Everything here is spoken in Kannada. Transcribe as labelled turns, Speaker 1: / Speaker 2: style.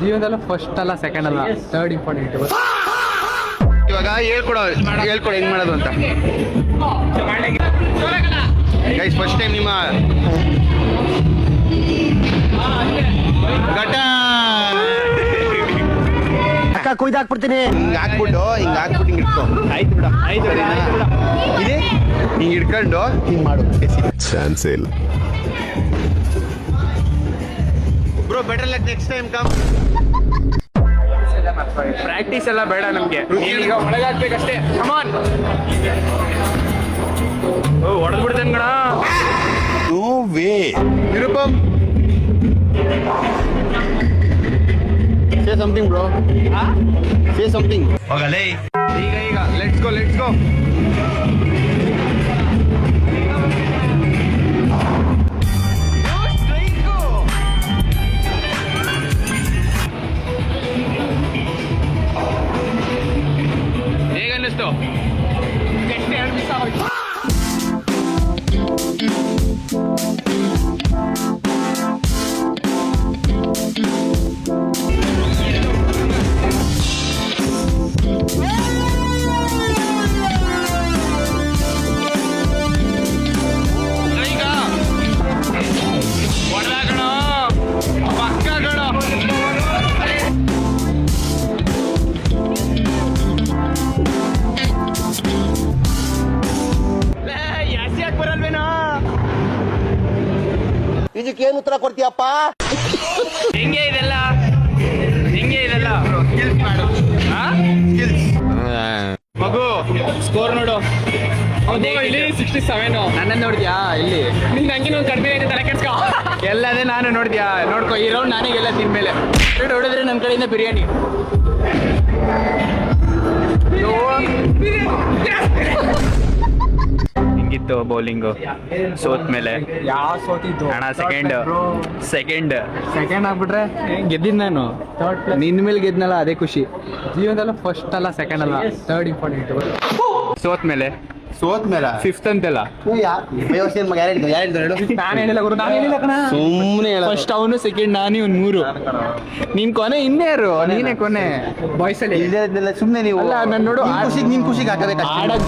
Speaker 1: ಜೀವನದಲ್ಲ ಫಸ್ಟ್ ಅಲ್ಲ ಸೆಕೆಂಡ್ ಅಲ್ಲ ಥರ್ಡ್ ಇಂಪಾರ್ಟೆಂಟ್.
Speaker 2: ಇವಾಗ ಹೇಳ್ಕೊಡು ಹೆಂಗ್ ಮಾಡೋದು ಅಂತ. ಗೈಸ್ ಫಸ್ಟ್ ಟೈಮ್ ನಿಮ್ಮ ಘಟ
Speaker 3: ಅಕ್ಕ ಕುಯ್ದಾಕ್ಬಿಡ್ತೀನಿ.
Speaker 2: ಹಿಂಗ್ ಹಾಕ್ಬಿಟ್ಟು ಹಿಂಗ್ ಇಟ್ಕೊ.
Speaker 3: ಆಯ್ತು ಬಿಡ, ಆಯ್ತು ಬಿಡ.
Speaker 2: ಇದೆ ಹಿಂಗ್ ಇಟ್ಕೊಂಡು ಹಿಂಗ್ ಮಾಡು.
Speaker 4: ಚಾನ್ಸ್ ಇಲ್ಲ
Speaker 2: bro, better luck next time come.
Speaker 1: Practice ಎಲ್ಲ ಬೇಡ ನಮ್ಗೆ, ಈಗ ಒಳಗಾಗ್ಬೇಕಷ್ಟೇ. ಕಮಾನ್, ಹೊಡೆದ್ಬಿಡ್ತೇನೆ ಕಣ.
Speaker 4: No way.
Speaker 2: Nirupam, say something bro. Say something.
Speaker 4: ಹೋಗಲೇ.
Speaker 2: ಈಗ ಲೆಟ್ಸ್ ಗೋ.
Speaker 1: ಹೇಗನ್ನಿಸ್ತು?
Speaker 3: ಇದಕ್ಕೇನು ಉತ್ತರ ಕೊಡ್ತೀಯಪ್ಪ?
Speaker 1: ಹೆಂಗೆ ಇದೆಲ್ಲ
Speaker 2: ಸ್ಕಿಲ್ಸ್ ಮಾಡು. ಸ್ಕಿಲ್ಸ್
Speaker 1: ಮಗು ಸ್ಕೋರ್ ನೋಡು. ಇಲ್ಲಿ 67. ನನ್ನ ನೋಡಿದ್ಯಾ? ಇಲ್ಲಿ ನಿನ್ ಹಂಗೆ ಒಂದು ಕಡಿಮೆ ಇದೆ, ತಲೆ ಕೆಡ್ಸ್ಕೊ. ಎಲ್ಲದೇ ನಾನು ನೋಡಿದ್ಯಾ? ನೋಡ್ಕೊ, ಈ ರೌಂಡ್ ನಾನೇ ಗೆಲ್ಲ ತಿನ್ಮೇಲೆ. ಹೊಡೆದ್ರೆ ನನ್ನ ಕಡೆಯಿಂದ ಬಿರಿಯಾನಿ. ಹಿಂಗಿತ್ತು ಬೌಲಿಂಗು ಸೋತ್ ಮೇಲೆ.
Speaker 5: ಯಾವ ಸೋತಿದ್ದು
Speaker 1: ಅಣ್ಣ ಸೆಕೆಂಡ್
Speaker 5: ಆಗ್ಬಿಟ್ರೆ ಗೆದ್ದಿದ್ ನಾನು.
Speaker 1: ನಿನ್ ಮೇಲೆ ಗೆದ್ನಲ್ಲ, ಅದೇ ಖುಷಿ.
Speaker 5: ಜೀವನದಲ್ಲ ಫಸ್ಟ್ ಅಲ್ಲ ಸೆಕೆಂಡ್ ಅಲ್ಲ ಥರ್ಡ್ ಇಂಪಾರ್ಟೆಂಟ್.
Speaker 1: ಸೋತ್ ಮೇಲೆ
Speaker 2: ಸೋತ್ ಮೇಲೆ
Speaker 1: 5th ಅಂತೆಲ್ಲ.
Speaker 5: ನಾನು ಹೇಳಿಲ್ಲ ಗುರು, ನಾನು ಹೇಳಿಲ್ಲ ಕಣ.
Speaker 2: ಸುಮ್ಮನೆ
Speaker 1: ಫಸ್ಟ್ ಅವನು, ಸೆಕೆಂಡ್ ನಾನು, ಇವ್ನು 3. ನೀನ್ ಕೊನೆ, ಇನ್ನೇರು ನೀನೇ ಕೊನೆ.
Speaker 5: ಬಾಯ್ಸ್ ಅಲ್ಲಿ
Speaker 2: ಸುಮ್ಮನೆ ನೀವು
Speaker 1: ಅಲ್ಲ, ನಾನು ನೋಡು
Speaker 2: ನಿನ್ ಖುಷಿಗೆ ಹಾಕಬೇಕು.
Speaker 1: ಆಡಕ್